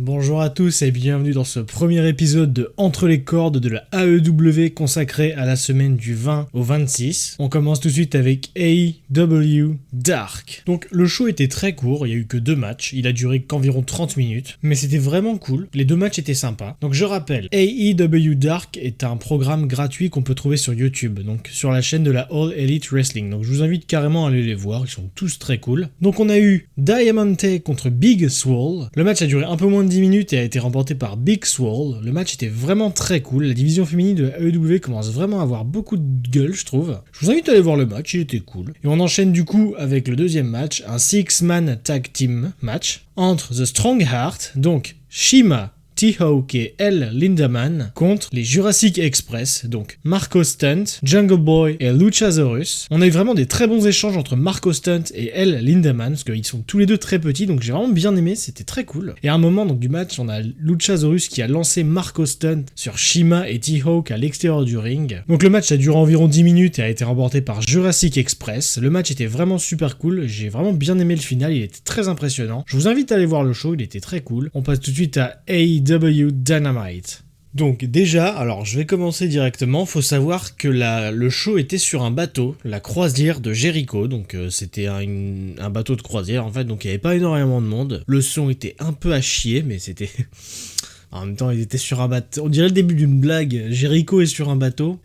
Bonjour à tous et bienvenue dans ce premier épisode de Entre les cordes de la AEW consacré à la semaine du 20 au 26. On commence tout de suite avec AEW Dark. Donc le show était très court, il y a eu que 2 matchs, il a duré qu'environ 30 minutes, mais c'était vraiment cool, les 2 matchs étaient sympas. Donc je rappelle, AEW Dark est un programme gratuit qu'on peut trouver sur YouTube, donc sur la chaîne de la All Elite Wrestling. Donc je vous invite carrément à aller les voir, ils sont tous très cool. Donc on a eu Diamante contre Big Swole, le match a duré un peu moins de 10 minutes et a été remporté par Big Swole. Le match était vraiment très cool. La division féminine de AEW commence vraiment à avoir beaucoup de gueule, je trouve. Je vous invite à aller voir le match, il était cool. Et on enchaîne du coup avec le deuxième match, un 6-man tag team match entre The Strong Heart, donc Shima, T-Hawk et Elle Lindaman contre les Jurassic Express, donc Marco Stunt, Jungle Boy et Luchasaurus. On a eu vraiment des très bons échanges entre Marco Stunt et Elle Lindaman, parce qu'ils sont tous les deux très petits, donc j'ai vraiment bien aimé, c'était très cool. Et à un moment donc, du match, on a Luchasaurus qui a lancé Marco Stunt sur Shima et T-Hawk à l'extérieur du ring. Donc le match a duré environ 10 minutes et a été remporté par Jurassic Express. Le match était vraiment super cool, j'ai vraiment bien aimé le final, il était très impressionnant. Je vous invite à aller voir le show, il était très cool. On passe tout de suite à AEW Dynamite. Donc déjà, alors je vais commencer directement, faut savoir que le show était sur un bateau, la croisière de Jericho, donc c'était un bateau de croisière en fait, donc il n'y avait pas énormément de monde, le son était un peu à chier, mais c'était... En même temps, il était sur un bateau. On dirait le début d'une blague. Jericho est sur un bateau.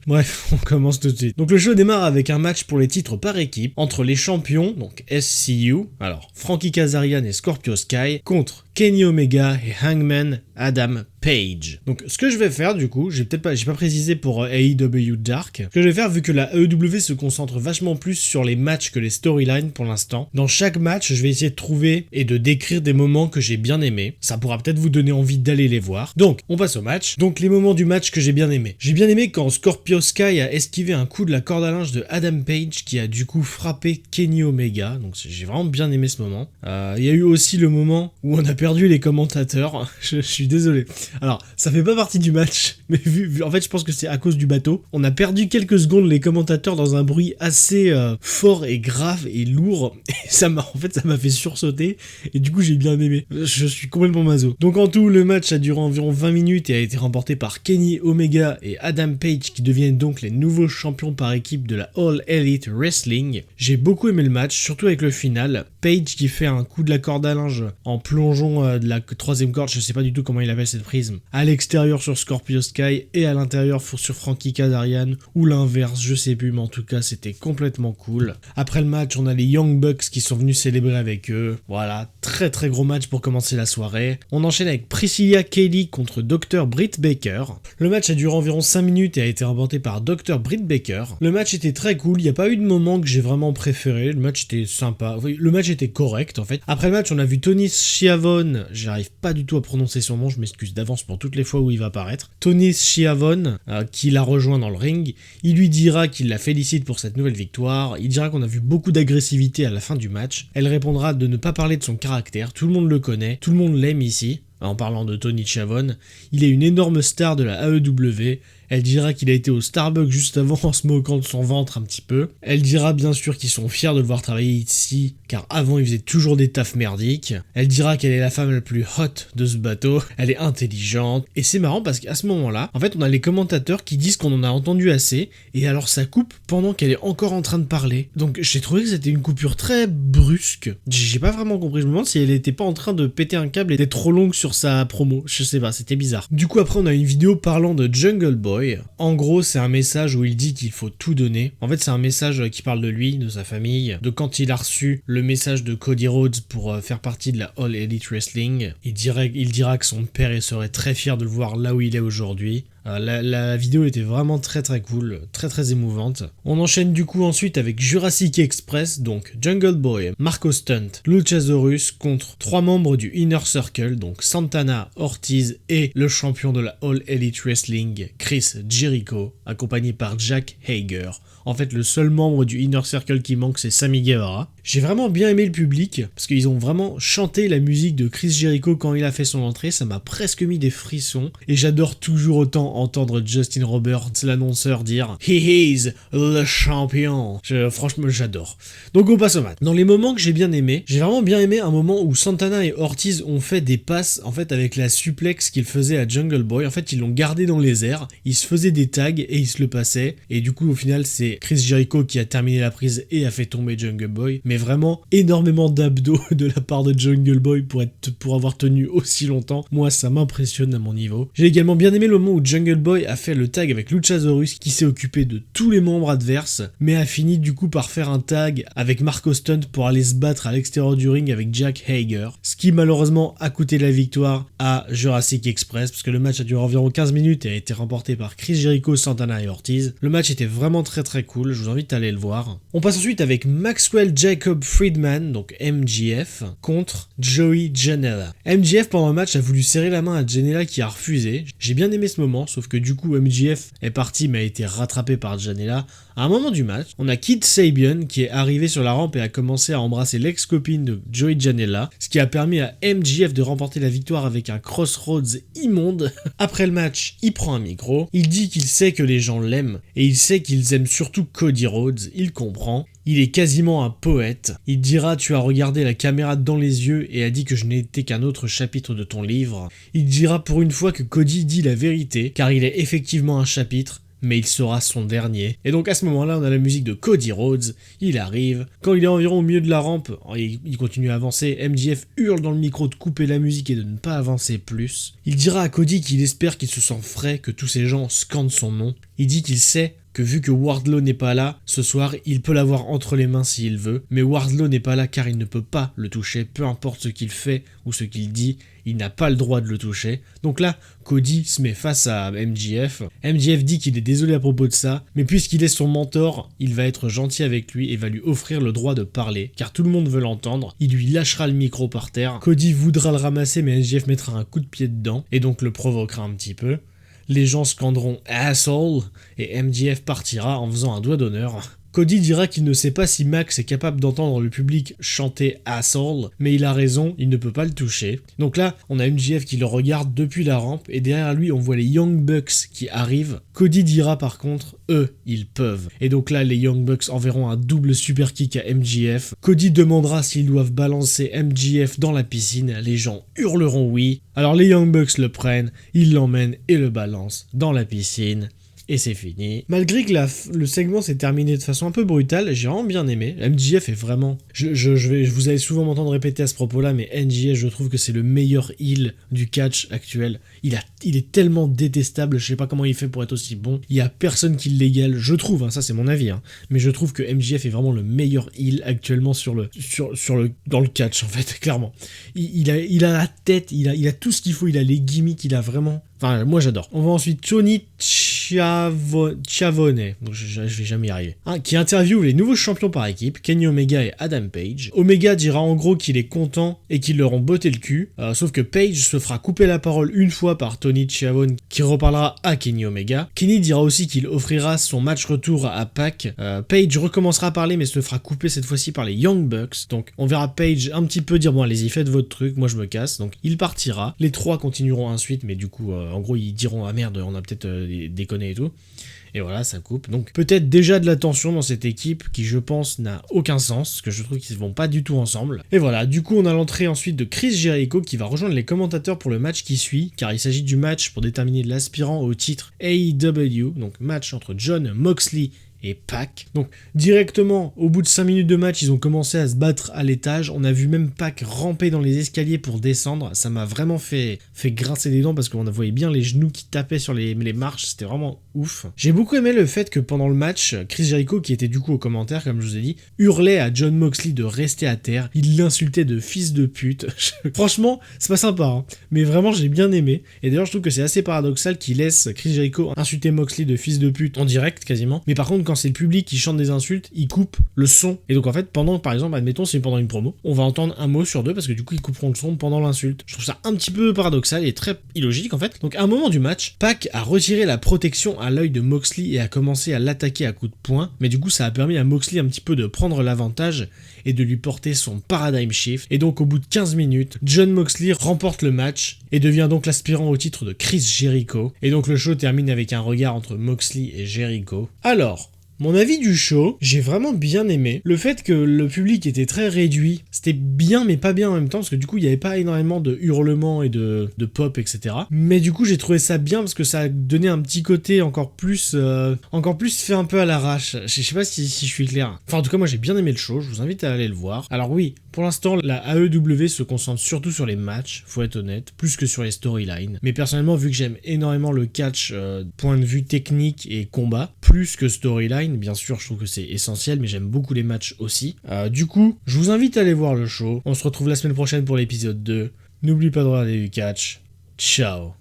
Bref, on commence tout de suite. Donc le show démarre avec un match pour les titres par équipe entre les champions, donc SCU, alors Frankie Kazarian et Scorpio Sky, contre Kenny Omega et Hangman Adam Page. Donc ce que je vais faire du coup, j'ai pas précisé pour AEW Dark, ce que je vais faire vu que la AEW se concentre vachement plus sur les matchs que les storylines pour l'instant. Dans chaque match, je vais essayer de trouver et de décrire des moments que j'ai bien aimés. Ça pourra peut-être vous donner envie d'aller les voir. Donc on passe au match. Donc les moments du match que j'ai bien aimé. J'ai bien aimé quand Scorpio Sky a esquivé un coup de la corde à linge de Adam Page qui a du coup frappé Kenny Omega. Donc j'ai vraiment bien aimé ce moment. Il y a eu aussi le moment où on a perdu les commentateurs. Je suis désolé. Alors, ça fait pas partie du match, mais en fait, je pense que c'est à cause du bateau. On a perdu quelques secondes les commentateurs dans un bruit assez fort et grave et lourd. Et ça m'a fait sursauter. Et du coup, j'ai bien aimé. Je suis complètement maso. Donc en tout, le match a duré environ 20 minutes et a été remporté par Kenny Omega et Adam Page qui deviennent donc les nouveaux champions par équipe de la All Elite Wrestling. J'ai beaucoup aimé le match, surtout avec le final. Page qui fait un coup de la corde à linge en plongeant de la troisième corde, je sais pas du tout comment il appelle cette prise, à l'extérieur sur Scorpio Sky et à l'intérieur sur Frankie Kazarian ou l'inverse, je sais plus, mais en tout cas c'était complètement cool. Après le match, on a les Young Bucks qui sont venus célébrer avec eux. Voilà, très très gros match pour commencer la soirée. On enchaîne avec Priscilla Kelly contre Dr. Britt Baker. Le match a duré environ 5 minutes et a été remporté par Dr. Britt Baker. Le match était très cool, il n'y a pas eu de moment que j'ai vraiment préféré, le match était sympa, le match était correct en fait. Après le match, on a vu Tony Schiavone, j'arrive pas du tout à prononcer son nom, je m'excuse d'avance pour toutes les fois où il va apparaître. Tony Schiavone, qui l'a rejoint dans le ring, il lui dira qu'il la félicite pour cette nouvelle victoire, il dira qu'on a vu beaucoup d'agressivité à la fin du match, elle répondra de ne pas parler de son caractère, tout le monde le connaît, tout le monde l'aime ici. En parlant de Tony Schiavone, il est une énorme star de la AEW. Elle dira qu'il a été au Starbucks juste avant en se moquant de son ventre un petit peu. Elle dira bien sûr qu'ils sont fiers de le voir travailler ici, car avant il faisait toujours des tafs merdiques. Elle dira qu'elle est la femme la plus hot de ce bateau, elle est intelligente. Et c'est marrant parce qu'à ce moment-là, en fait on a les commentateurs qui disent qu'on en a entendu assez, et alors ça coupe pendant qu'elle est encore en train de parler. Donc j'ai trouvé que c'était une coupure très brusque. J'ai pas vraiment compris, je me demande si elle était pas en train de péter un câble et d'être trop longue sur sa promo, je sais pas, c'était bizarre. Du coup après on a une vidéo parlant de Jungle Boy. En gros, c'est un message où il dit qu'il faut tout donner. En fait, c'est un message qui parle de lui, de sa famille, de quand il a reçu le message de Cody Rhodes pour faire partie de la All Elite Wrestling. Il dira que son père serait très fier de le voir là où il est aujourd'hui. La vidéo était vraiment très très cool, très très émouvante. On enchaîne du coup ensuite avec Jurassic Express, donc Jungle Boy, Marco Stunt, Luchasaurus contre 3 membres du Inner Circle, donc Santana, Ortiz et le champion de la All Elite Wrestling, Chris Jericho, accompagné par Jack Hager. En fait, le seul membre du Inner Circle qui manque, c'est Sammy Guevara. J'ai vraiment bien aimé le public, parce qu'ils ont vraiment chanté la musique de Chris Jericho quand il a fait son entrée, ça m'a presque mis des frissons, et j'adore toujours autant entendre Justin Roberts, l'annonceur, dire « He is le champion ». Franchement, j'adore. Donc on passe au match. Dans les moments que j'ai bien aimé, j'ai vraiment bien aimé un moment où Santana et Ortiz ont fait des passes, en fait, avec la suplex qu'ils faisaient à Jungle Boy. En fait, ils l'ont gardé dans les airs, ils se faisaient des tags, et ils se le passaient, et du coup, au final, c'est Chris Jericho qui a terminé la prise et a fait tomber Jungle Boy, mais vraiment énormément d'abdos de la part de Jungle Boy pour avoir tenu aussi longtemps. Moi, ça m'impressionne à mon niveau. J'ai également bien aimé le moment où Jungle Boy a fait le tag avec Luchasaurus qui s'est occupé de tous les membres adverses, mais a fini du coup par faire un tag avec Marco Stunt pour aller se battre à l'extérieur du ring avec Jack Hager, ce qui malheureusement a coûté la victoire à Jurassic Express parce que le match a duré environ 15 minutes et a été remporté par Chris Jericho, Santana et Ortiz. Le match était vraiment très très cool, je vous invite à aller le voir. On passe ensuite avec Maxwell Jacob Friedman, donc MJF, contre Joey Janela. MJF pendant le match a voulu serrer la main à Janela qui a refusé. J'ai bien aimé ce moment, sauf que du coup MJF est parti mais a été rattrapé par Janela. À un moment du match, on a Kid Sabian qui est arrivé sur la rampe et a commencé à embrasser l'ex-copine de Joey Janela, ce qui a permis à MJF de remporter la victoire avec un crossroads immonde. Après le match, il prend un micro, il dit qu'il sait que les gens l'aiment et il sait qu'ils aiment surtout Cody Rhodes, il comprend. Il est quasiment un poète. Il dira « Tu as regardé la caméra dans les yeux et a dit que je n'étais qu'un autre chapitre de ton livre ». Il dira pour une fois que Cody dit la vérité, car il est effectivement un chapitre, mais il sera son dernier. Et donc à ce moment-là, on a la musique de Cody Rhodes, il arrive, quand il est environ au milieu de la rampe, il continue à avancer, MJF hurle dans le micro de couper la musique et de ne pas avancer plus. Il dira à Cody qu'il espère qu'il se sent frais, que tous ces gens scandent son nom. Il dit qu'il sait que vu que Wardlow n'est pas là, ce soir, il peut l'avoir entre les mains s'il veut, mais Wardlow n'est pas là car il ne peut pas le toucher, peu importe ce qu'il fait ou ce qu'il dit, il n'a pas le droit de le toucher. Donc là, Cody se met face à MJF. MJF dit qu'il est désolé à propos de ça, mais puisqu'il est son mentor, il va être gentil avec lui et va lui offrir le droit de parler, car tout le monde veut l'entendre. Il lui lâchera le micro par terre. Cody voudra le ramasser, mais MJF mettra un coup de pied dedans, et donc le provoquera un petit peu. Les gens scanderont « asshole » et MJF partira en faisant un doigt d'honneur. Cody dira qu'il ne sait pas si Max est capable d'entendre le public chanter « asshole », mais il a raison, il ne peut pas le toucher. Donc là, on a MJF qui le regarde depuis la rampe, et derrière lui, on voit les Young Bucks qui arrivent. Cody dira par contre « eux, ils peuvent ». Et donc là, les Young Bucks enverront un double super kick à MJF. Cody demandera s'ils doivent balancer MJF dans la piscine, les gens hurleront oui. Alors les Young Bucks le prennent, ils l'emmènent et le balancent dans la piscine. Et c'est fini. Malgré que le segment s'est terminé de façon un peu brutale, j'ai vraiment bien aimé. MJF est vraiment... vous allez souvent m'entendre répéter à ce propos-là, mais MJF, je trouve que c'est le meilleur heel du catch actuel. Il est tellement détestable, je sais pas comment il fait pour être aussi bon. Il y a personne qui l'égale, je trouve, hein, ça c'est mon avis, hein, mais je trouve que MJF est vraiment le meilleur heel actuellement dans le catch, en fait, clairement. Il a la tête, il a tout ce qu'il faut, il a les gimmicks, il a vraiment... Enfin, moi j'adore. On va ensuite Tony Schiavone, donc je vais jamais y arriver, qui interviewe les nouveaux champions par équipe, Kenny Omega et Adam Page. Omega dira en gros qu'il est content et qu'ils leur ont botté le cul, sauf que Page se fera couper la parole une fois par Tony Schiavone qui reparlera à Kenny Omega. Kenny dira aussi qu'il offrira son match retour à Pac. Page recommencera à parler mais se fera couper cette fois-ci par les Young Bucks, donc on verra Page un petit peu dire bon allez-y faites votre truc, moi je me casse, donc il partira. Les trois continueront ensuite mais du coup en gros ils diront ah merde on a peut-être déconné et tout. Et voilà, ça coupe. Donc peut-être déjà de la tension dans cette équipe qui je pense n'a aucun sens, parce que je trouve qu'ils ne vont pas du tout ensemble. Et voilà, du coup on a l'entrée ensuite de Chris Jericho qui va rejoindre les commentateurs pour le match qui suit, car il s'agit du match pour déterminer l'aspirant au titre AEW, donc match entre Jon Moxley et Pac. Donc directement au bout de 5 minutes de match ils ont commencé à se battre à l'étage, on a vu même Pac ramper dans les escaliers pour descendre, ça m'a vraiment fait grincer des dents parce qu'on voyait bien les genoux qui tapaient sur les marches, c'était vraiment ouf. J'ai beaucoup aimé le fait que pendant le match, Chris Jericho qui était du coup aux commentaires comme je vous ai dit, hurlait à Jon Moxley de rester à terre, il l'insultait de fils de pute. Franchement c'est pas sympa hein, mais vraiment j'ai bien aimé, et d'ailleurs je trouve que c'est assez paradoxal qu'il laisse Chris Jericho insulter Moxley de fils de pute en direct quasiment, mais par contre quand c'est le public qui chante des insultes, ils coupent le son. Et donc en fait, par exemple, admettons, c'est pendant une promo, on va entendre un mot sur deux parce que du coup, ils couperont le son pendant l'insulte. Je trouve ça un petit peu paradoxal et très illogique en fait. Donc à un moment du match, Pac a retiré la protection à l'œil de Moxley et a commencé à l'attaquer à coups de poing, mais du coup ça a permis à Moxley un petit peu de prendre l'avantage et de lui porter son paradigm shift. Et donc au bout de 15 minutes, Jon Moxley remporte le match et devient donc l'aspirant au titre de Chris Jericho. Et donc le show termine avec un regard entre Moxley et Jericho. Alors, mon avis du show, j'ai vraiment bien aimé. Le fait que le public était très réduit, c'était bien mais pas bien en même temps, parce que du coup il n'y avait pas énormément de hurlements et de pop, etc. Mais du coup j'ai trouvé ça bien parce que ça a donné un petit côté encore plus fait un peu à l'arrache. Je sais pas si je suis clair. Enfin en tout cas moi j'ai bien aimé le show, je vous invite à aller le voir. Alors oui, pour l'instant la AEW se concentre surtout sur les matchs, faut être honnête, plus que sur les storylines. Mais personnellement vu que j'aime énormément le catch point de vue technique et combat, plus que storyline, bien sûr je trouve que c'est essentiel, mais j'aime beaucoup les matchs aussi. Du coup, je vous invite à aller voir le show. On se retrouve la semaine prochaine pour l'épisode 2. N'oublie pas de regarder du catch. Ciao.